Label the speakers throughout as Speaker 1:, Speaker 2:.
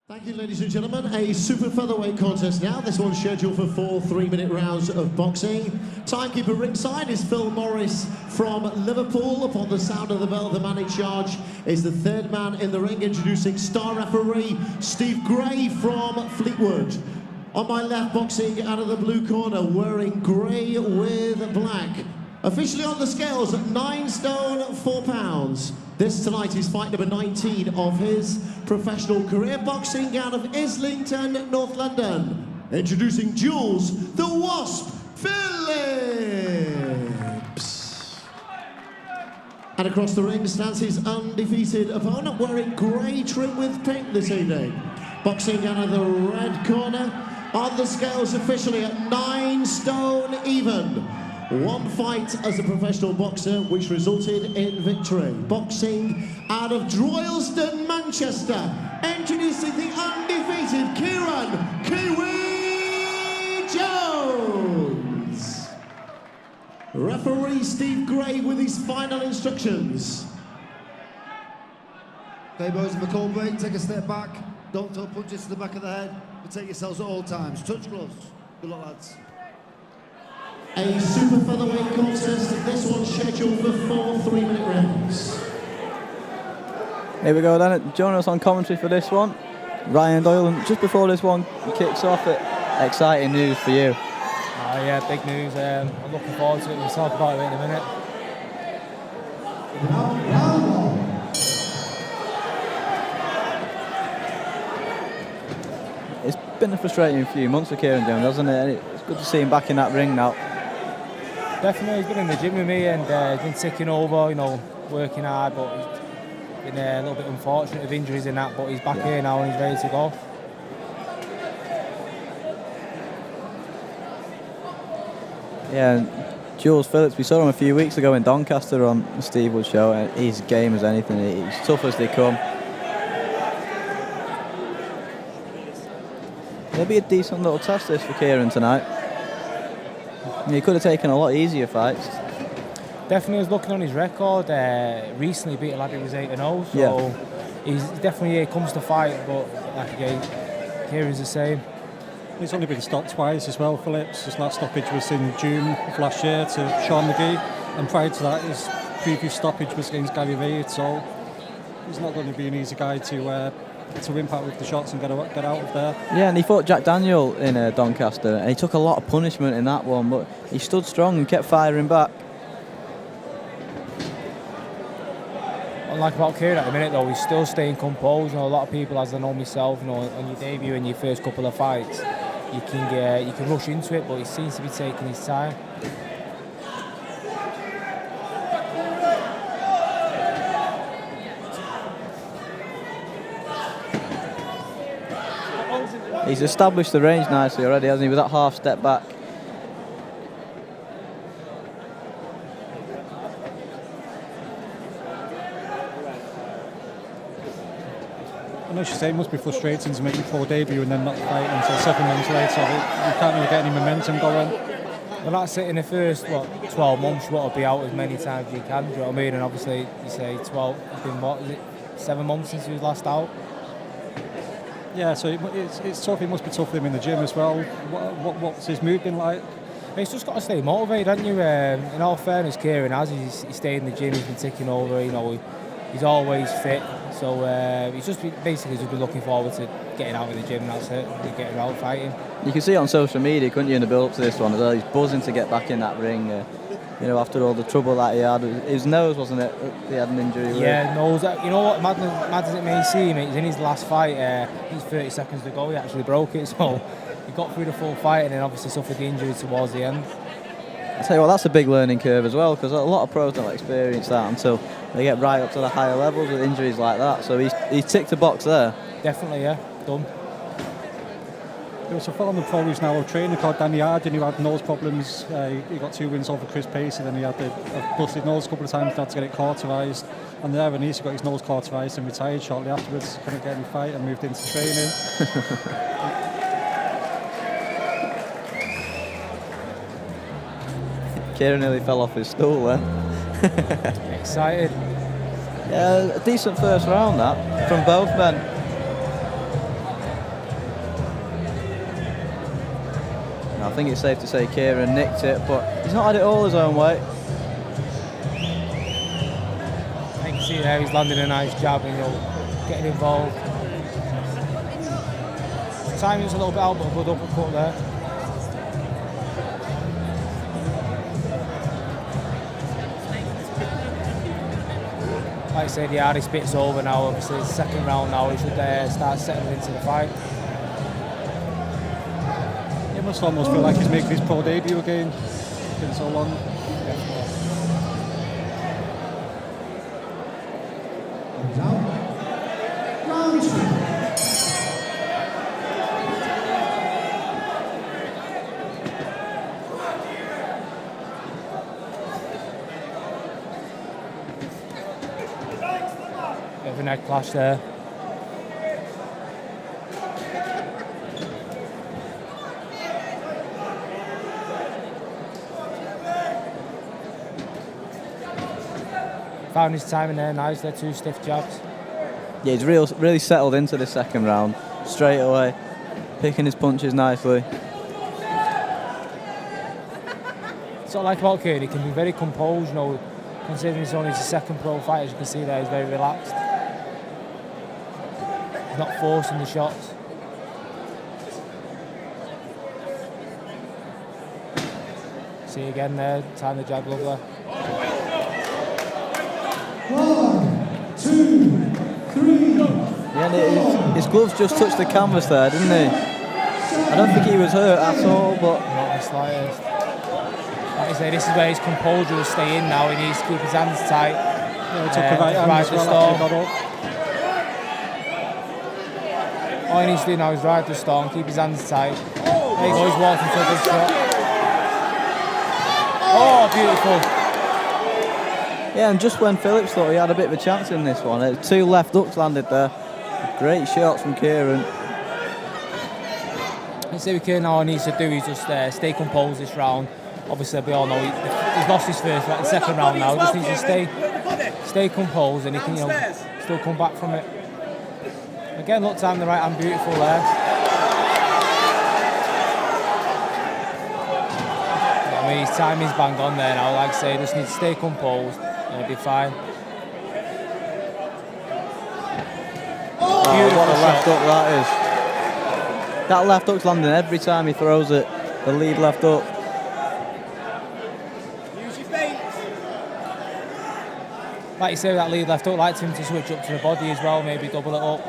Speaker 1: Thank you, ladies and gentlemen. A super featherweight contest now. This one's scheduled for 4 3-minute rounds of boxing. Timekeeper ringside is Phil Morris from Liverpool. Upon the sound of the bell, the man in charge is the third man in the ring, introducing star referee Steve Gray from Fleetwood. On my left, boxing out of the blue corner, wearing grey with black. Officially on the scales at 9 stone 4 pounds. This tonight is fight number 19 of his professional career, boxing out of Islington, North London. Introducing Jules, the Wasp Phillips. And across the ring stands his undefeated opponent, wearing grey trim with pink this evening. Boxing out of the red corner, on the scales officially at 9 stone even. One fight as a professional boxer, which resulted in victory. Boxing out of Droylsden, Manchester, introducing the undefeated Kieran Kiwi Jones. Referee Steve Gray with his final instructions.
Speaker 2: Okay, boys, if I call break, take a step back. Don't throw punches to the back of the head. Protect yourselves at all times. Touch gloves. Good luck, lads.
Speaker 1: A super featherweight contest. This one's scheduled for 4 3-minute rounds.
Speaker 3: Here we go then. Joining us on commentary for this one, Ryan Doyle. And just before this one kicks off, exciting news for you.
Speaker 4: Yeah, big news. I'm looking forward to it. We'll talk about it in a minute.
Speaker 3: It's been a frustrating few months for Kieran Jones, hasn't it? It's good to see him back in that ring now.
Speaker 4: Definitely, he's been in the gym with me and he's been ticking over, you know, working hard, but he's been a little bit unfortunate with injuries in that, but he's back here now and he's ready to go.
Speaker 3: Yeah, and Jules Phillips, we saw him a few weeks ago in Doncaster on the Steve Wood show, and he's game as anything. He's tough as they come. It'll be a decent little test this for Kieran tonight. He could have taken a lot easier fights.
Speaker 4: Definitely was looking on his record. Recently beat a lad who was 8-0, so he's definitely here, comes to fight, but like again, Kieran's the same.
Speaker 5: He's only been stopped twice as well, Phillips. His last stoppage was in June of last year to Sean McGee, and prior to that his previous stoppage was against Gary Reid, so he's not going to be an easy guy to impact with the shots and get out of there.
Speaker 3: Yeah, and he fought Jack Daniel in Doncaster, and he took a lot of punishment in that one, but he stood strong and kept firing back.
Speaker 4: What I like about Kieran at the minute though, he's still staying composed. You know, a lot of people, as I know myself, you know, on your debut in your first couple of fights, you can rush into it, but he seems to be taking his time.
Speaker 3: He's established the range nicely already, hasn't he, with that half step back.
Speaker 5: I know she said it must be frustrating to make your full debut and then not fight until 7 months later. You can't really get any momentum going.
Speaker 4: Well, that's it. In the first 12 months, you want to be out as many times as you can. Do you know what I mean? And obviously, you say 12. It's been 7 months since he was last out.
Speaker 5: Yeah, so it's tough. It must be tough for him in the gym as well. What's his mood been like?
Speaker 4: He's just got to stay motivated, haven't you? In all fairness, Kieran has. He's stayed in the gym. He's been ticking over. You know, he's always fit. So he's basically been looking forward to getting out of the gym. That's it. Getting out fighting.
Speaker 3: You can see it on social media, couldn't you, in the build-up to this one as well? He's buzzing to get back in that ring. You know, after all the trouble that he had, his nose, wasn't it? He had an injury.
Speaker 4: Yeah, nose. You know what? Mad as it may seem, he's in his last fight. He's 30 seconds to go. He actually broke it, so he got through the full fight and then obviously suffered the injury towards the end.
Speaker 3: I tell you what, that's a big learning curve as well, because a lot of pros don't experience that until they get right up to the higher levels with injuries like that. So he's ticked a box there.
Speaker 4: Definitely, yeah, done.
Speaker 5: There was a fellow on the pro who's now a trainer called Danny Arden who had nose problems. He got 2 wins over Chris Pacey, then he had a busted nose a couple of times, had to get it cauterised. And there, he got his nose cauterised and retired shortly afterwards. Couldn't get any fight and moved into training.
Speaker 3: Kieran nearly fell off his stool then.
Speaker 4: Excited.
Speaker 3: Yeah, a decent first round that from both men. I think it's safe to say Kieran nicked it, but he's not had it all his own way.
Speaker 4: You can see there he's landing a nice jab and getting involved. Timing's a little bit out, but a good uppercut there. Like I said, the hardest bit's over now. Obviously, it's the second round now. He should start settling into the fight.
Speaker 5: It must almost feel like he's making his pro debut again. It's been so long.
Speaker 1: Round 2.
Speaker 4: Bit of a neck clash there. Found his timing there, nice. They're 2 stiff jabs.
Speaker 3: Yeah, he's really settled into the second round straight away, picking his punches nicely.
Speaker 4: It's what I like about Kieran, he can be very composed, considering it's only his second pro fight. As you can see there, he's very relaxed. He's not forcing the shots. See again there, time the jab lovely.
Speaker 1: 1, 2, 3.
Speaker 3: Yeah, and his gloves just touched the canvas there, didn't he? I don't think he was hurt at all, but...
Speaker 4: Not the slightest. Like I say, this is where his composure will stay in now. He needs to keep his hands tight.
Speaker 5: Yeah, he took the right hand as well after he got up.
Speaker 4: All he needs to do now is ride the storm, keep his hands tight. There he goes, he's walking for a good shot. Oh, beautiful.
Speaker 3: Yeah, and just when Phillips thought he had a bit of a chance in this one, 2 left hooks landed there. Great shots from Kieran.
Speaker 4: Let's say with Kieran, all he needs to do is just stay composed this round. Obviously, we all know he's lost his first, the second round now. He just needs to stay composed, and he can still come back from it. Again, look, time the right hand, beautiful there. I mean, his timing's bang on there now. Like I say, just need to stay composed, and he'll be fine.
Speaker 3: Oh, what a left hook that is. That left hook's landing every time he throws it. The lead left hook.
Speaker 4: Like you say, with that lead left hook, like him to switch up to the body as well, maybe double it up.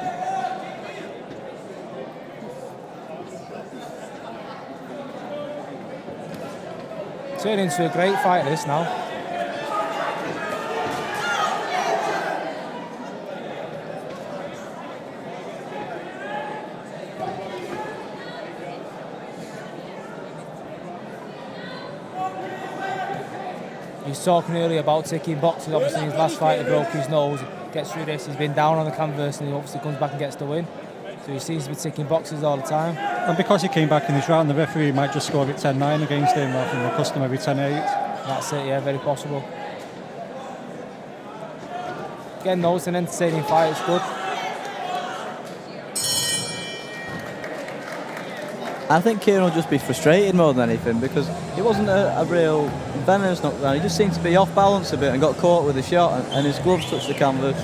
Speaker 4: Turning into a great fight, this now. He was talking earlier about ticking boxes. Obviously, in his last fight, he broke his nose. Gets through this, he's been down on the canvas, and he obviously comes back and gets the win. So he seems to be ticking boxes all the time.
Speaker 5: And because he came back in this round, the referee might just score it 10-9 against him rather than the customary 10-8.
Speaker 4: That's it, yeah, very possible. Again, though, it's an entertaining fight, it's good.
Speaker 3: I think Kieran will just be frustrated more than anything, because it wasn't a real venomous knockdown. He just seemed to be off balance a bit and got caught with a shot, and his gloves touched the canvas.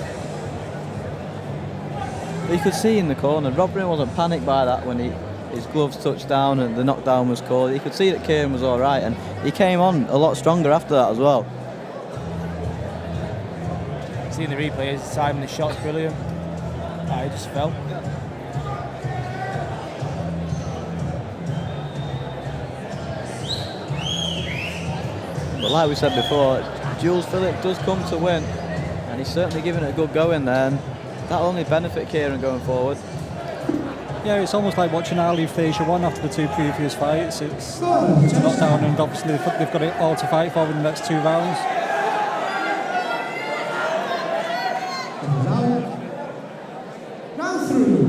Speaker 3: But you could see in the corner, Robin wasn't panicked by that when his gloves touched down and the knockdown was called. You could see that Kieran was all right, and he came on a lot stronger after that as well.
Speaker 4: Seeing the replay, his timing the shot's brilliant. He just fell.
Speaker 3: But like we said before, Jules Phillips does come to win, and he's certainly giving it a good go in there, and that'll only benefit Kieran going forward.
Speaker 5: Yeah, it's almost like watching Ali phase 1 after the 2 previous fights. It's a knockdown, and obviously they've got it all to fight for in the next 2 rounds.
Speaker 1: Round 3.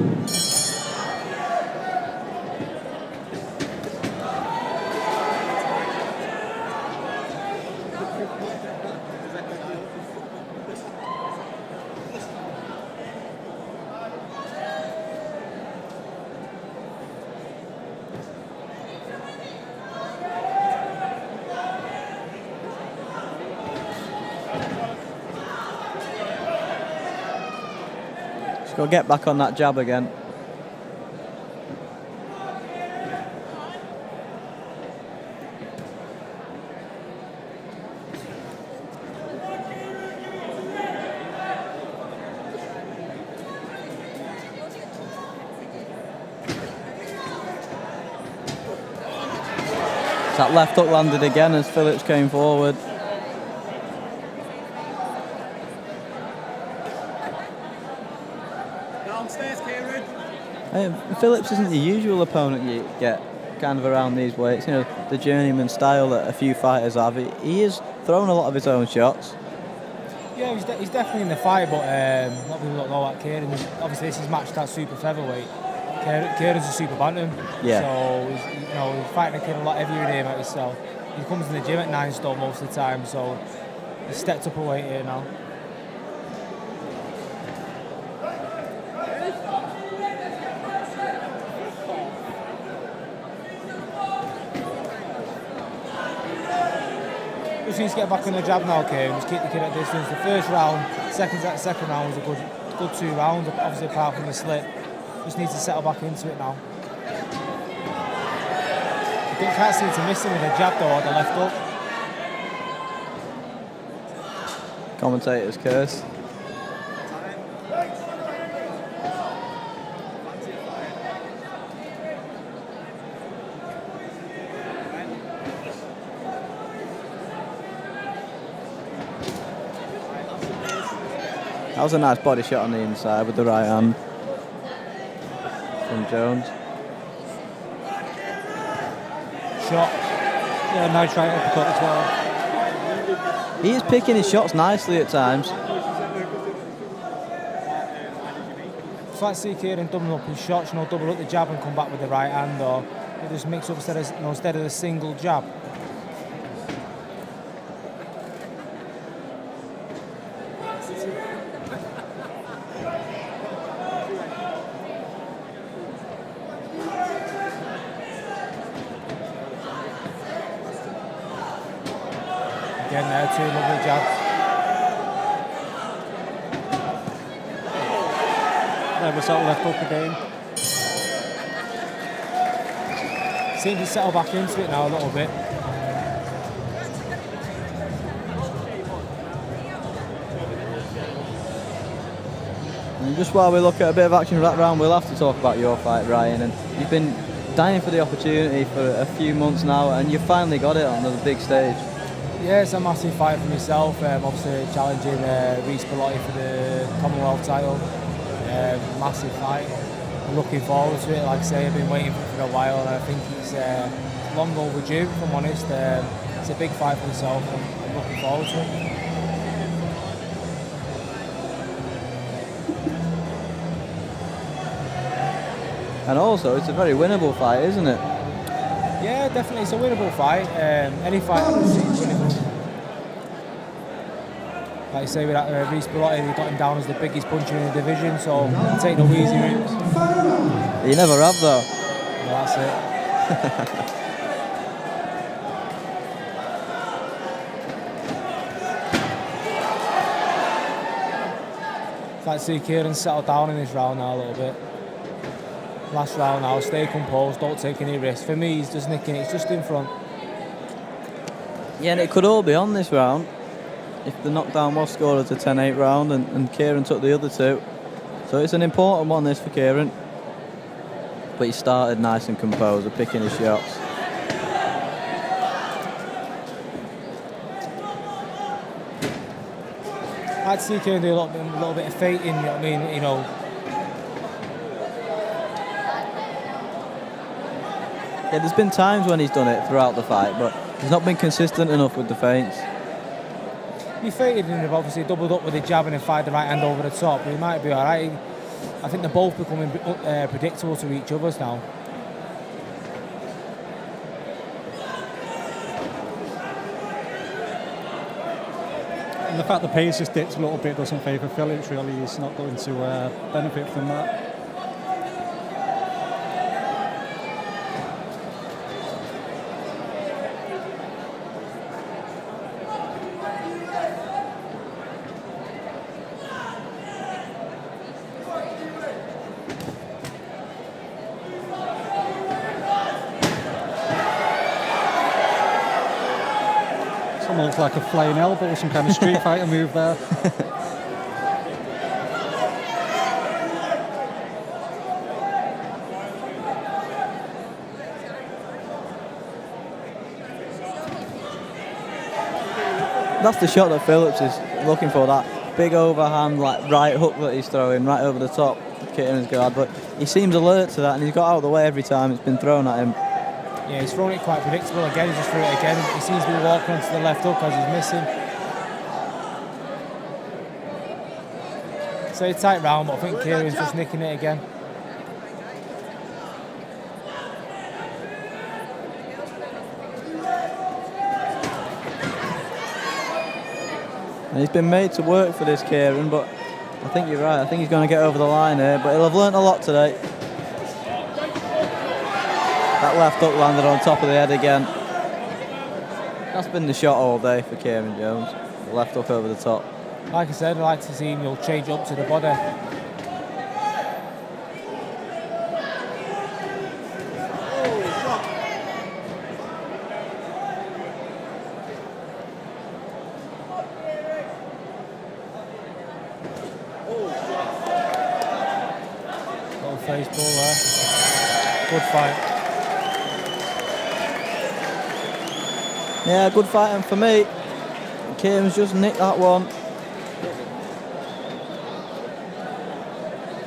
Speaker 3: He's got to get back on that jab again. That left hook landed again as Phillips came forward.
Speaker 6: Downstairs, Kieran.
Speaker 3: Phillips isn't the usual opponent you get kind of around these weights. You know, the journeyman style that a few fighters have. He has thrown a lot of his own shots.
Speaker 4: Yeah, he's definitely in the fight, but a lot of people don't know that Kieran. Obviously, this is matched at super featherweight. Kieran's a super bantam,
Speaker 3: Yeah.
Speaker 4: so he's fighting a kid a lot heavier than him at himself. He comes in the gym at 9 stone most of the time, so he's stepped up a weight here now. Just needs to get back on the jab now, Kieran. Just keep the kid at distance. The first round, second round was a good 2 rounds, obviously apart from the slip. Just needs to settle back into it now. You can't seem to miss him with a jab though, or the left hook.
Speaker 3: Commentator's curse. That was a nice body shot on the inside with the right hand from Jones.
Speaker 4: Shot.
Speaker 5: Yeah, nice right uppercut as well.
Speaker 3: He is picking his shots nicely at times.
Speaker 4: It's like to see Kieran doubling up his shots, double up the jab and come back with the right hand, or just mix up instead of the single jab. Again there, 2 lovely jabs.
Speaker 5: There was that left hook again.
Speaker 4: Seems to settle back into it now a little bit.
Speaker 3: And just while we look at a bit of action for that round, we'll have to talk about your fight, Ryan. And you've been dying for the opportunity for a few months now, and you finally got it on the big stage.
Speaker 4: Yeah, it's a massive fight for myself. Obviously challenging Reece Bellotti for the Commonwealth title. Massive fight. I'm looking forward to it. Like I say, I've been waiting for a while, and I think it's long overdue, if I'm honest. It's a big fight for myself, and I'm looking forward to it.
Speaker 3: And also, it's a very winnable fight, isn't it?
Speaker 4: Yeah, definitely, it's a winnable fight. Any fight I can see is winnable. Like I say, with Reece Bellotti, we got him down as the biggest puncher in the division, so take no easy routes.
Speaker 3: You never have, though.
Speaker 4: Yeah, that's it. I'd like to see Kieran settle down in this round now a little bit. Last round now, stay composed, don't take any risks. For me, he's just nicking it, he's just in front.
Speaker 3: Yeah, and it could all be on this round if the knockdown was scored as a 10-8 round and Kieran took the other 2. So it's an important one, this, for Kieran. But he started nice and composed, picking his shots.
Speaker 4: I'd see Kieran do a little bit of feinting, you know what I mean?
Speaker 3: Yeah, there's been times when he's done it throughout the fight, but he's not been consistent enough with the feints.
Speaker 4: He feinted and have obviously doubled up with the jab and then fired the right hand over the top. He might be all right. I think they're both becoming predictable to each other now.
Speaker 5: And the fact the pace has dipped a little bit doesn't favour Phillips, really. He's not going to benefit from that. Almost like a flying elbow, some kind of Street Fighter move there.
Speaker 3: That's the shot that Phillips is looking for, that big overhand like right hook that he's throwing right over the top of Kieran's guard, but he seems alert to that and he's got out of the way every time it's been thrown at him.
Speaker 4: Yeah, he's thrown it quite predictable again, he just threw it again. He seems to be walking onto the left hook as he's missing. So a tight round, but I think Kieran's just nicking it again.
Speaker 3: And he's been made to work for this, Kieran, but I think you're right. I think he's going to get over the line here, but he'll have learnt a lot today. That left hook landed on top of the head again. That's been the shot all day for Kieran Jones. The left hook over the top.
Speaker 4: Like I said, I'd like to see him, he'll change up to the body. Face ball there. Good fight.
Speaker 3: Yeah, good fight, and for me, Kieran's just nicked that one.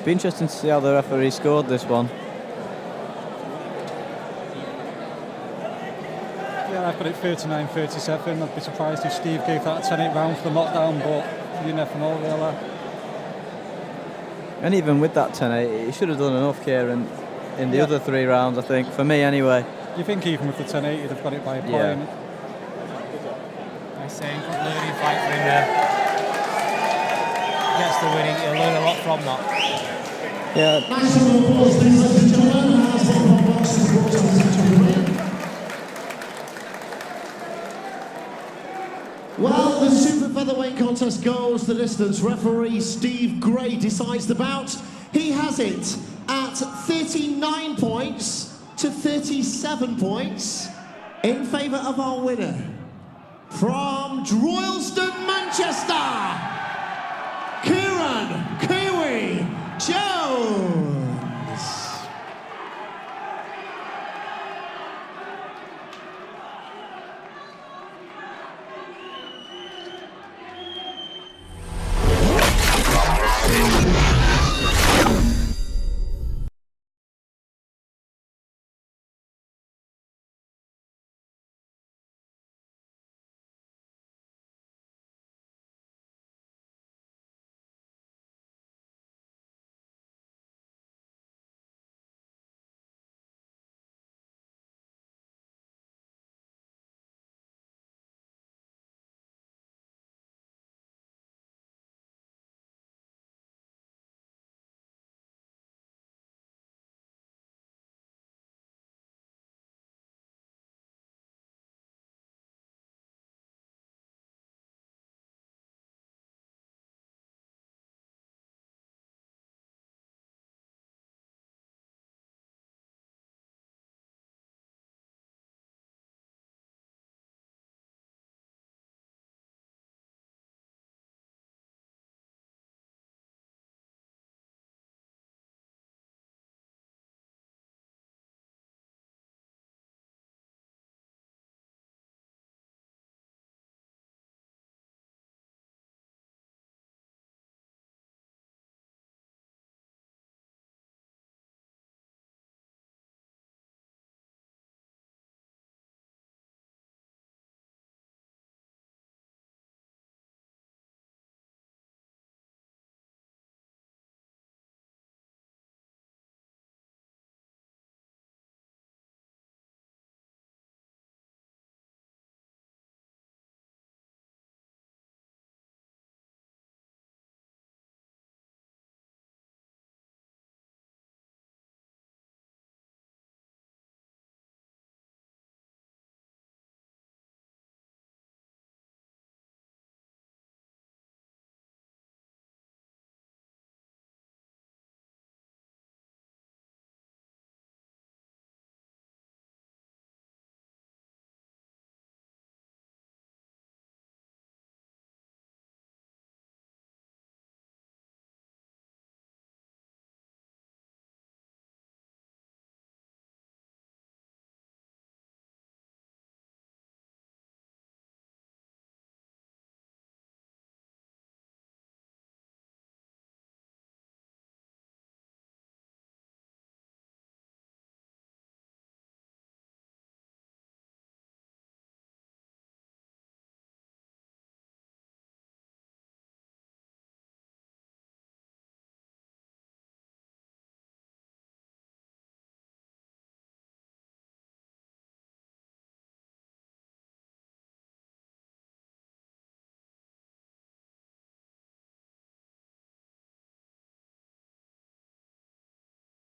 Speaker 3: Be interesting to see how the referee scored this one.
Speaker 5: Yeah, I've got it 39-37. I'd be surprised if Steve gave that a 10-8 round for the knockdown, but you never know, really.
Speaker 3: And even with that 10-8, he should have done enough, Kieran, in the other 3 rounds, I think, for me anyway.
Speaker 5: You think even with the 10-8, you'd have got it by a point?
Speaker 3: Yeah.
Speaker 4: I say, good learning fight for him there. Gets the winning, he'll learn a lot from that.
Speaker 3: Yeah.
Speaker 1: Well, the super featherweight contest goes the distance. Referee Steve Gray decides the bout. He has it at 39 points to 37 points in favour of our winner. From Droylsden, Manchester, Kieran Kiwi Jones.